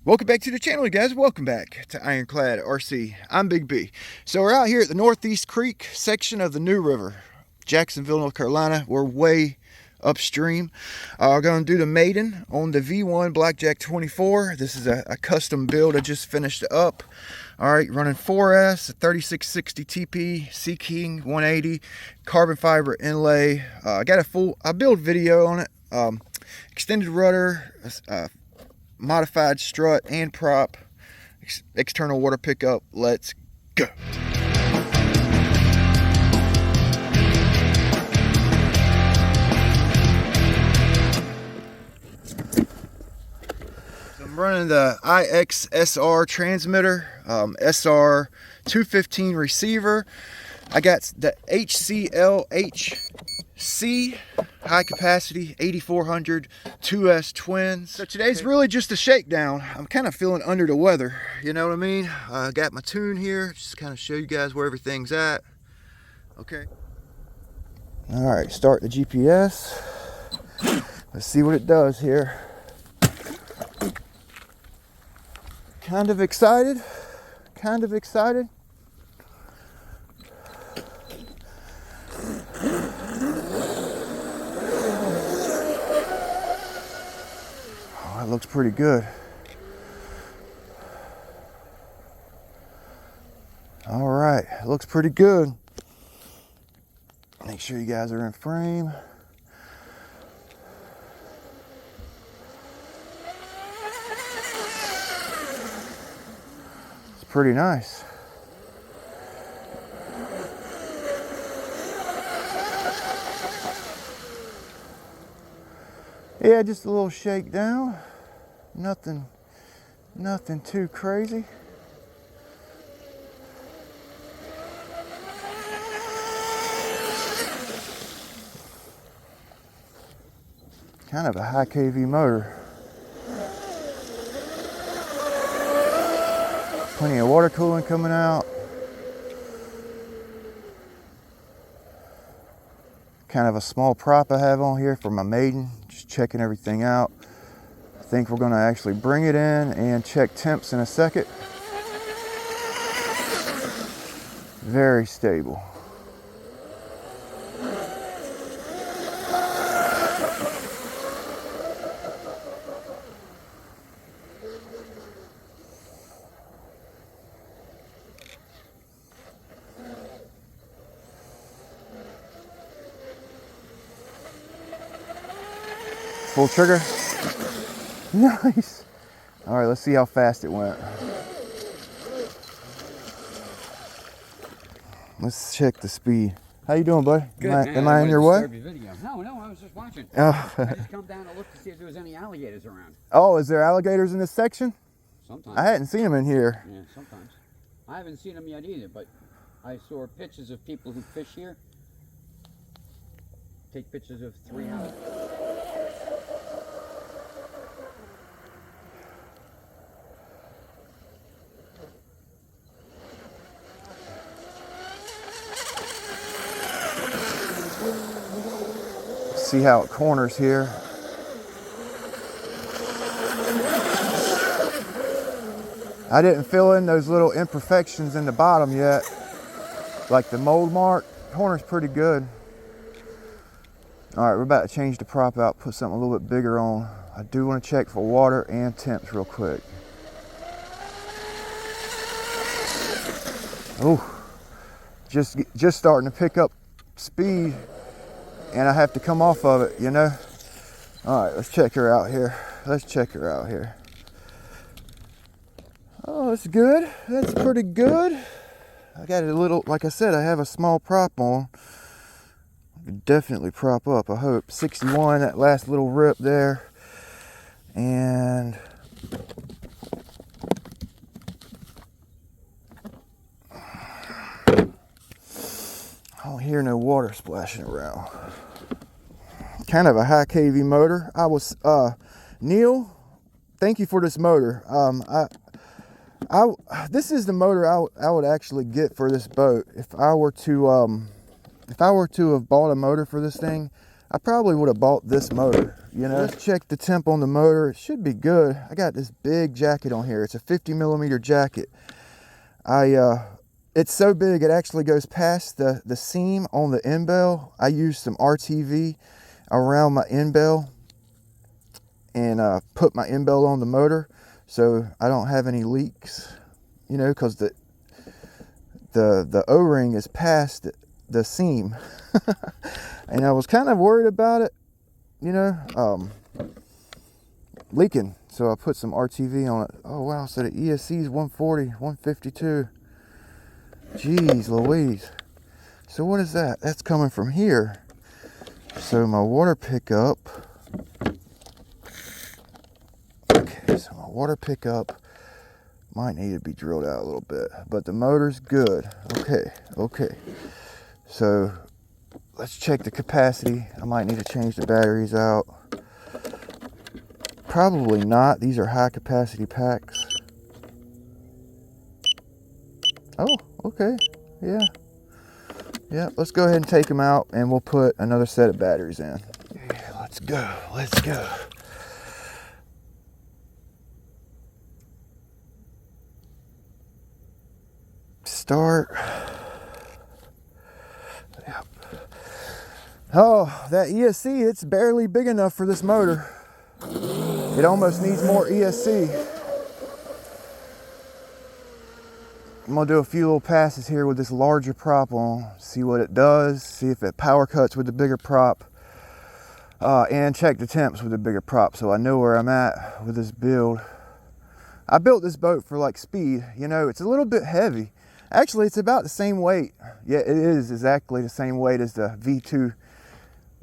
Welcome back to the channel, you guys. Welcome back to Ironclad RC. I'm Big B. So we're out here at the Northeast Creek section of the New River, Jacksonville, North Carolina. We're way upstream. We're going to do the maiden on the V1 Blackjack 24. This is a custom build I just finished up. All right, running 4S, 3660 TP, Seaking 180, carbon fiber inlay. I got I build video on it. Extended rudder, modified strut and prop, external water pickup. Let's go. So I'm running the IXSR transmitter, SR 215 receiver. I got the HCL-HC high capacity 8400 2S twins. So today's really just a shakedown. I'm kind of feeling under the weather, you know what I mean? I got my tune here, just kind of show you guys where everything's at. Okay. All right, start the GPS. Let's see what it does here. Kind of excited. Oh, it looks pretty good. All right, it looks pretty good. Make sure you guys are in frame. It's pretty nice. Yeah, just a little shakedown. Nothing too crazy. Kind of a high kV motor. Plenty of water cooling coming out. Kind of a small prop I have on here for my maiden, just checking everything out. I think we're going to actually bring it in and check temps in a second. Very stable. Full trigger. Nice. All right, let's see how fast it went. Let's check the speed. How you doing, buddy? Good, am I in your way? No, I was just watching. Oh. I just come down to look to see if there was any alligators around. Oh, is there alligators in this section? Sometimes. I hadn't seen them in here. Yeah, sometimes. I haven't seen them yet either, but I saw pictures of people who fish here. Take pictures of 3 alligators. See how it corners here. I didn't fill in those little imperfections in the bottom yet, like the mold mark. Corner's pretty good. All right, we're about to change the prop out, put something a little bit bigger on. I do want to check for water and temps real quick. Oh, just starting to pick up speed. And I have to come off of it, you know. All right, let's check her out here. Oh, that's good. That's pretty good. I got a little, like I said, I have a small prop on. I could definitely prop up, I hope. 61, that last little rip there. And I don't hear no water splashing around. Kind of a high kV motor. Neil, thank you for this motor. This is the motor I would actually get for this boat. If I were to have bought a motor for this thing, I probably would have bought this motor, you know. Let's check the temp on the motor. It should be good. I got this big jacket on here. It's a 50mm jacket. It's so big it actually goes past the seam on the end bell. I used some RTV around my end bell and put my end bell on the motor so I don't have any leaks, you know, because the O-ring is past the seam. And I was kind of worried about it, you know, leaking. So I put some RTV on it. Oh wow, so the ESC is 140, 152. Jeez Louise. So what is that? That's coming from here. So my water pickup. Okay, so my water pickup might need to be drilled out a little bit, but the motor's good. Okay. So let's check the capacity. I might need to change the batteries out. Probably not. These are high capacity packs. Oh, okay. Yeah, let's go ahead and take them out and we'll put another set of batteries in. Yeah, let's go. Start. Yep. Oh, that ESC, it's barely big enough for this motor. It almost needs more ESC. I'm gonna do a few little passes here with this larger prop on, see what it does, see if it power cuts with the bigger prop, and check the temps with the bigger prop so I know where I'm at with this build. I built this boat for like speed, you know, it's a little bit heavy. Actually, it's about the same weight. Yeah, it is exactly the same weight as the V2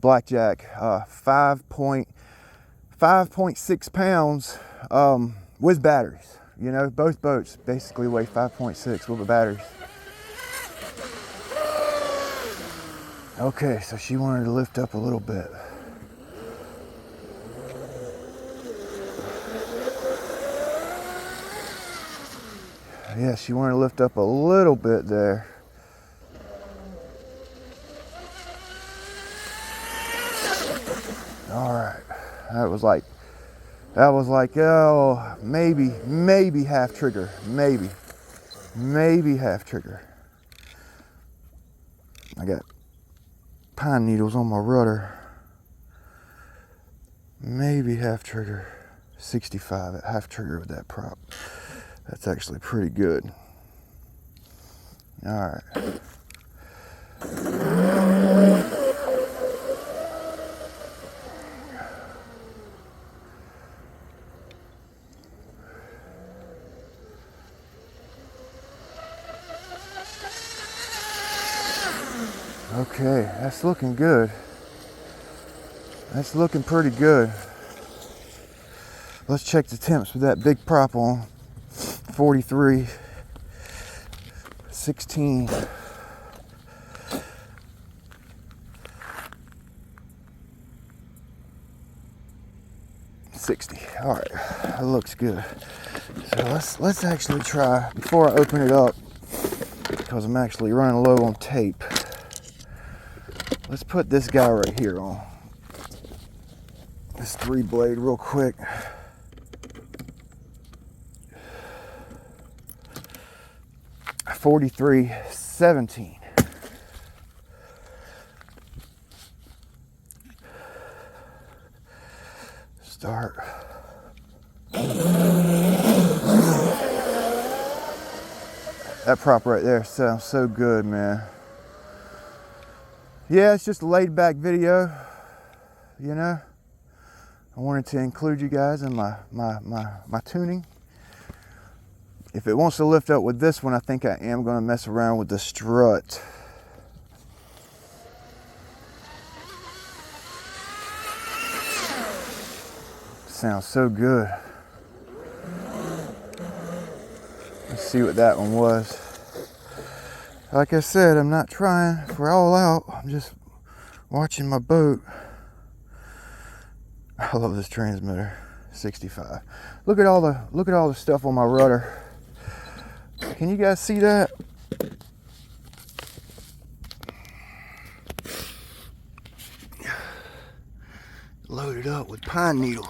Blackjack, 5.6 pounds with batteries. You know, both boats basically weigh 5.6 with the batteries. Okay, so she wanted to lift up a little bit. Yeah, she wanted to lift up a little bit there. All right, that was like, oh, maybe half trigger, maybe half trigger. I got pine needles on my rudder. Maybe half trigger, 65 at half trigger with that prop. That's actually pretty good. All right. Okay, that's looking good. That's looking pretty good. Let's check the temps with that big prop on. 43, 16. All right, that looks good. So let's actually try, before I open it up, because I'm actually running low on tape, let's put this guy right here on. This 3-blade real quick. $43.17. Start. That prop right there sounds so good, man. Yeah, it's just a laid back video, you know. I wanted to include you guys in my tuning. If it wants to lift up with this one, I think I am going to mess around with the strut. Sounds so good. Let's see what that one was. Like I said, I'm not trying for all out. I'm just watching my boat. I love this transmitter. 65. Look at all the stuff on my rudder. Can you guys see that? loaded up with pine needles.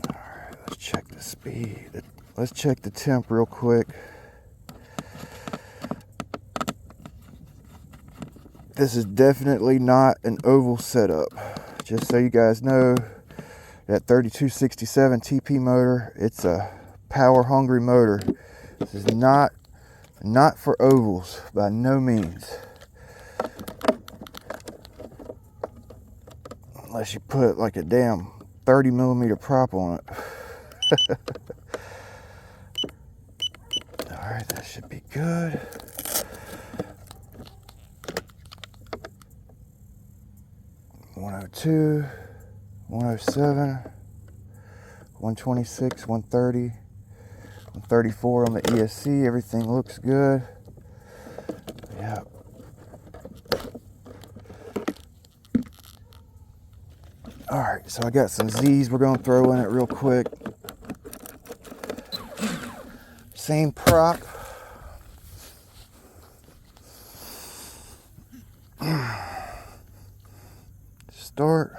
Alright, let's check the speed. Let's check the temp real quick. This is definitely not an oval setup. Just so you guys know, that 3267 TP motor, it's a power hungry motor. This is not for ovals by no means. Unless you put like a damn 30mm prop on it. Alright, that should be good. .102, 107, 126, 130, 134 on the ESC. Everything looks good. Yeah. Alright, so I got some Z's we're going to throw in it real quick. Same prop. Start.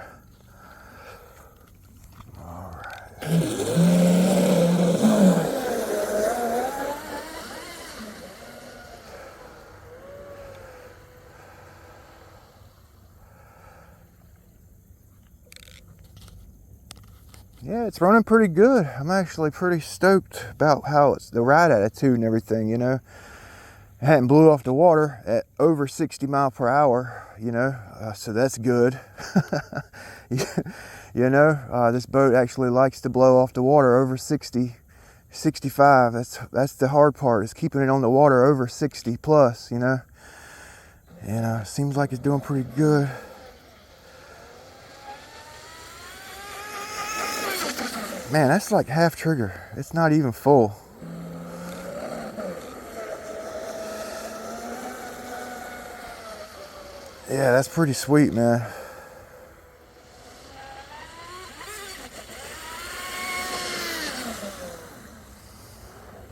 All right. Yeah, it's running pretty good. I'm actually pretty stoked about how it's the ride attitude and everything, you know. It hadn't blew off the water at over 60 miles per hour, you know, so that's good. You know, this boat actually likes to blow off the water over 60, 65. That's the hard part, is keeping it on the water over 60 plus, you know. And seems like it's doing pretty good. Man, that's like half trigger. It's not even full. Yeah, that's pretty sweet, man.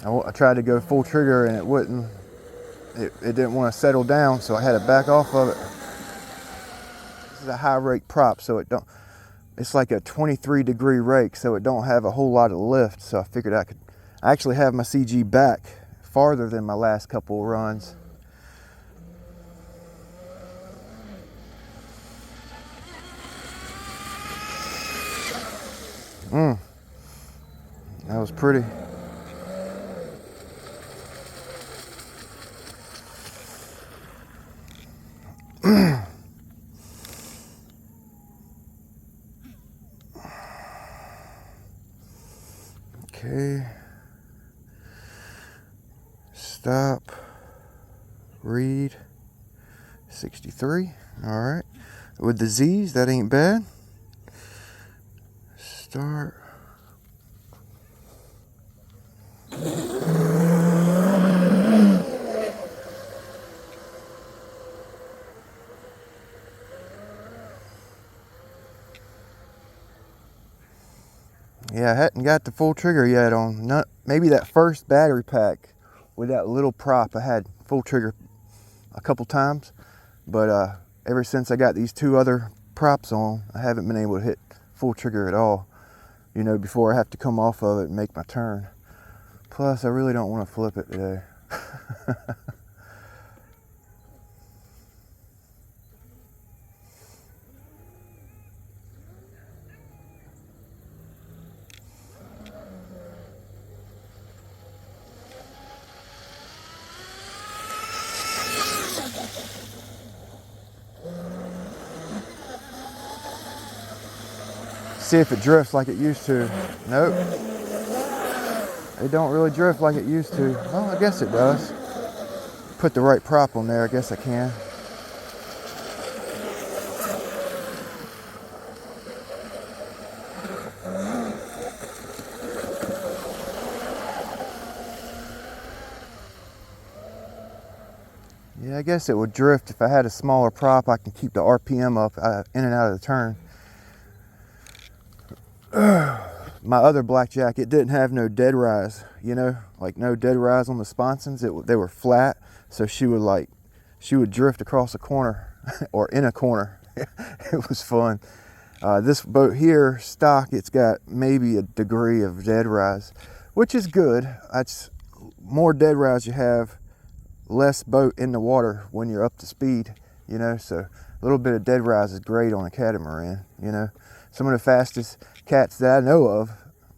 I tried to go full trigger and it wouldn't. It didn't want to settle down, so I had to back off of it. This is a high rake prop, so it's like a 23-degree rake, so it don't have a whole lot of lift. So I figured I actually have my CG back farther than my last couple of runs. That was pretty. Okay. Stop. Read. 63. All right. With the Z's, that ain't bad. Start. Yeah, I hadn't got the full trigger yet on maybe that first battery pack with that little prop. I had full trigger a couple times, but ever since I got these two other props on, I haven't been able to hit full trigger at all, you know, before I have to come off of it and make my turn. Plus, I really don't want to flip it today. See if it drifts like it used to. Nope. It don't really drift like it used to. Well, I guess it does. Put the right prop on there, I guess I can. Yeah, I guess it would drift. If I had a smaller prop, I can keep the RPM up in and out of the turn. my other Blackjack, it didn't have no dead rise, you know, like no dead rise on the sponsons. They were flat, so she would drift across a corner or in a corner. It was fun. This boat here, stock, it's got maybe a degree of dead rise, which is good. That's more dead rise you have, less boat in the water when you're up to speed, you know, so a little bit of dead rise is great on a catamaran, you know. Some of the fastest cats that I know of,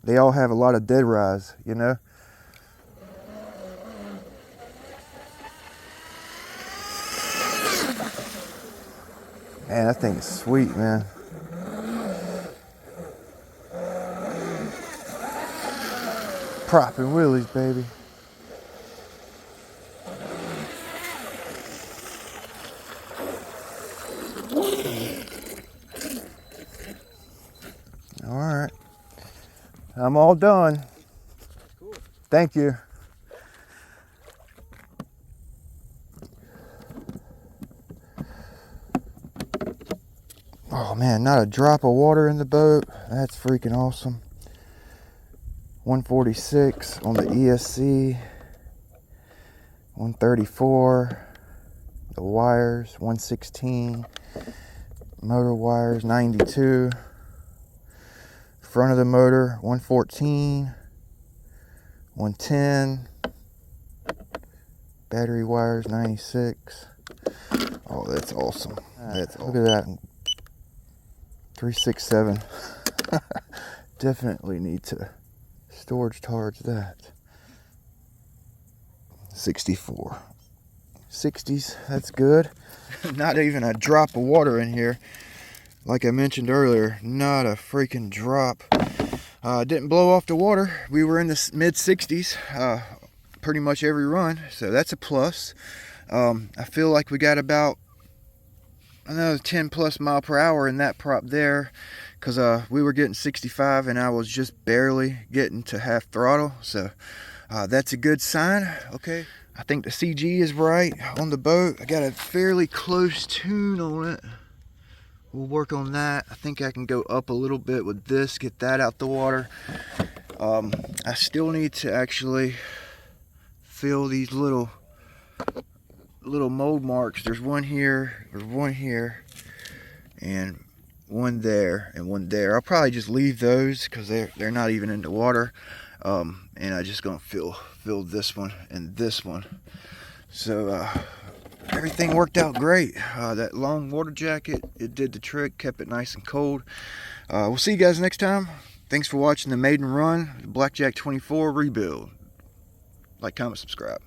they all have a lot of dead rise, you know. Man, that thing is sweet, man. Propping wheelies, baby. All right, I'm all done. Cool. Thank you. Oh man, not a drop of water in the boat. That's freaking awesome. 146 on the ESC, 134, the wires, 116, motor wires, 92, front of the motor, 114, 110, battery wires, 96. Oh, that's awesome. Look at that. 367. Definitely need to storage charge that. 64. 60s, that's good. Not even a drop of water in here. Like I mentioned earlier, not a freaking drop. Didn't blow off the water. We were in the mid 60s pretty much every run, so that's a plus. I feel like we got about another 10 plus mile per hour in that prop there, because we were getting 65 and I was just barely getting to half throttle, so that's a good sign. Okay, I think the CG is right on the boat. I got a fairly close tune on it. We'll work on that. I think I can go up a little bit with this, get that out the water. I still need to actually fill these little mold marks. There's one here, and one there, and one there. I'll probably just leave those because they're not even in the water. And I just gonna fill this one and this one. So everything worked out great. That long water jacket, it did the trick, kept it nice and cold. We'll see you guys next time. Thanks for watching the maiden run, the Blackjack 24 rebuild. Like, comment, subscribe.